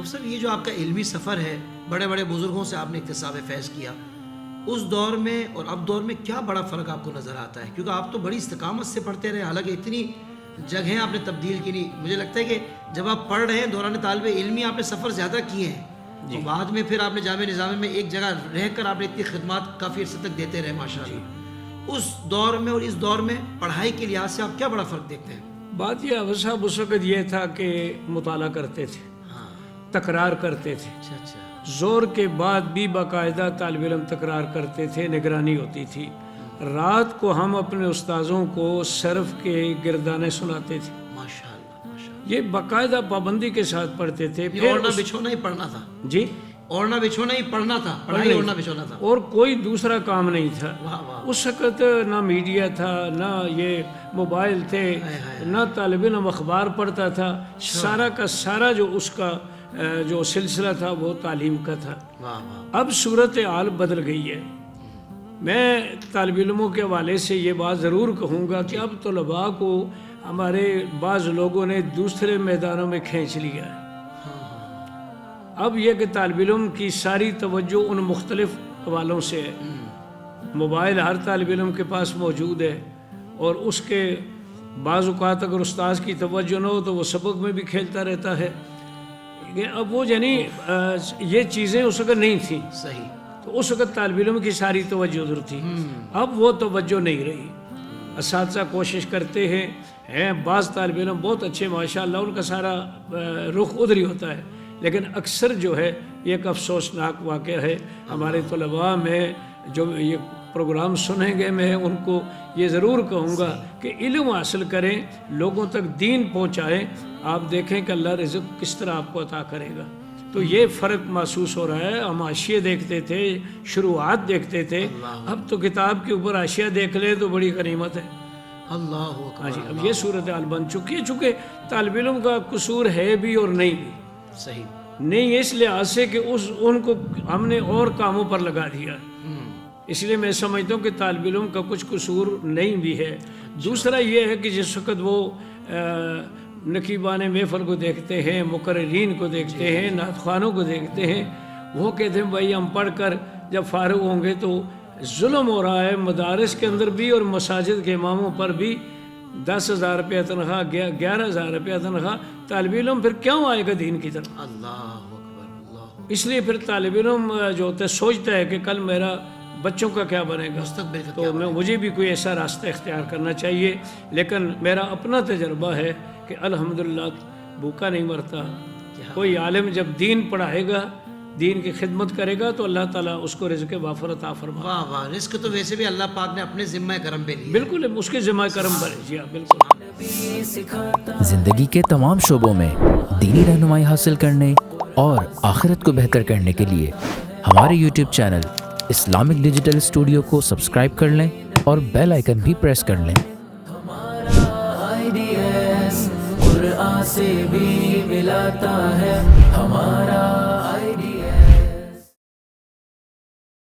صاحب یہ جو آپ کا علمی سفر ہے، بڑے بڑے بزرگوں سے آپ نے اکتساب فیض کیا، اس دور میں اور اب دور میں کیا بڑا فرق آپ کو نظر آتا ہے؟ کیونکہ آپ تو بڑی استقامت سے پڑھتے رہے، حالانکہ اتنی جگہیں آپ نے تبدیل کی نہیں. مجھے لگتا ہے کہ جب آپ پڑھ رہے ہیں دوران طالب علمی آپ نے سفر زیادہ کیے ہیں، اور بعد میں پھر آپ نے جامعہ نظامیہ میں ایک جگہ رہ کر آپ نے اتنی خدمات کافی عرصے تک دیتے رہے ماشاءاللہ. اس دور میں اور اس دور میں پڑھائی کے لحاظ سے آپ کیا بڑا فرق دیکھتے ہیں؟ بات یہ صاحب اس وقت یہ تھا کہ مطالعہ کرتے تھے، تکرار کرتے تھے، اچھا زور کے بعد بھی باقاعدہ طالب علم تکرار کرتے تھے، نگرانی ہوتی تھی. رات کو ہم اپنے استاذوں کو صرف کے گردانے سناتے تھے، ماشاءاللہ. یہ باقاعدہ پابندی کے ساتھ پڑھتے تھے. یہ اوڑھنا بچھونا ہی پڑھنا تھا. جی، اوڑھنا بچھونا ہی پڑھنا تھا، پڑھائی اوڑھنا بچھونا تھا، اور کوئی دوسرا کام نہیں تھا. واہ واہ. اس وقت نہ میڈیا تھا، نہ یہ موبائل تھے، نہ طالب علم اخبار پڑھتا تھا. سارا کا سارا جو اس کا جو سلسلہ تھا وہ تعلیم کا تھا. واہ واہ. اب صورتحال بدل گئی ہے. میں طالب علموں کے حوالے سے یہ بات ضرور کہوں گا کہ اب طلباء کو ہمارے بعض لوگوں نے دوسرے میدانوں میں کھینچ لیا ہے. اب یہ کہ طالب علم کی ساری توجہ ان مختلف حوالوں سے ہے. موبائل ہر طالب علم کے پاس موجود ہے، اور اس کے بعض اوقات اگر استاذ کی توجہ نہ ہو تو وہ سبق میں بھی کھیلتا رہتا ہے. اب وہ یعنی یہ چیزیں اس وقت نہیں تھیں. صحیح. تو اس وقت طالب علم کی ساری توجہ ادھر تھی. اب وہ توجہ نہیں رہی. اساتذہ کوشش کرتے ہیں بعض طالب علم بہت اچھے ماشاءاللہ، ان کا سارا رخ ادھر ہی ہوتا ہے، لیکن اکثر جو ہے یہ ایک افسوسناک واقعہ ہے. ہمارے طلباء میں جو یہ پروگرام سنیں گے، میں ان کو یہ ضرور کہوں گا کہ علم حاصل کریں، لوگوں تک دین پہنچائیں. آپ دیکھیں کہ اللہ رزق کس طرح آپ کو عطا کرے گا. تو یہ فرق محسوس ہو رہا ہے. ہم حاشیے دیکھتے تھے، شروعات دیکھتے تھے، اب تو کتاب کے اوپر حاشیہ دیکھ لے تو بڑی غنیمت ہے. اللہ اکبر. ہاں جی، اب یہ صورتحال بن چکی ہے. چونکہ طالب علم کا قصور ہے بھی اور نہیں بھی. صحیح. نہیں اس لحاظ سے کہ ان کو ہم نے اور کاموں پر لگا دیا، اس لیے میں سمجھتا ہوں کہ طالب علم کا کچھ قصور نہیں بھی ہے. دوسرا یہ ہے کہ جس وقت وہ نقیبان محفل کو دیکھتے ہیں، مقررین کو دیکھتے ہیں، نعت خوانوں کو دیکھتے ہیں، وہ کہتے ہیں بھائی ہم پڑھ کر جب فارغ ہوں گے تو ظلم ہو رہا ہے مدارس کے اندر بھی اور مساجد کے اماموں پر بھی. 10,000 روپیہ تنخواہ، 11,000 روپیہ تنخواہ، طالب علم پھر کیوں آئے گا دین کی طرف؟ اللہ اکبر. اللہ. اس لیے پھر طالب علم جو ہوتا ہے سوچتا ہے کہ کل میرا بچوں کا کیا بنے گا، مستقبل کا تو مجھے بھی کوئی ایسا راستہ اختیار کرنا چاہیے. لیکن میرا اپنا تجربہ ہے کہ الحمدللہ بھوکا نہیں مرتا. کوئی عالم جب دین پڑھائے گا، دین کی خدمت کرے گا تو اللہ تعالیٰ اس کو رزق وافر عطا فرمائے. واہ واہ. رزق تو ویسے بھی اللہ پاک نے اپنے ذمہ کرم پہ لیا. بالکل اس کے ذمہ کرم پر ہے. جی ہاں بالکل. زندگی کے تمام شعبوں میں دینی رہنمائی حاصل کرنے اور آخرت کو بہتر کرنے کے لیے ہمارے YouTube channel Islamic digital studio کو سبسکرائب کر لیں اور بیل آئیکن بھی پریس کر لیں. قرآن سے بھی ملاتا ہے ہمارا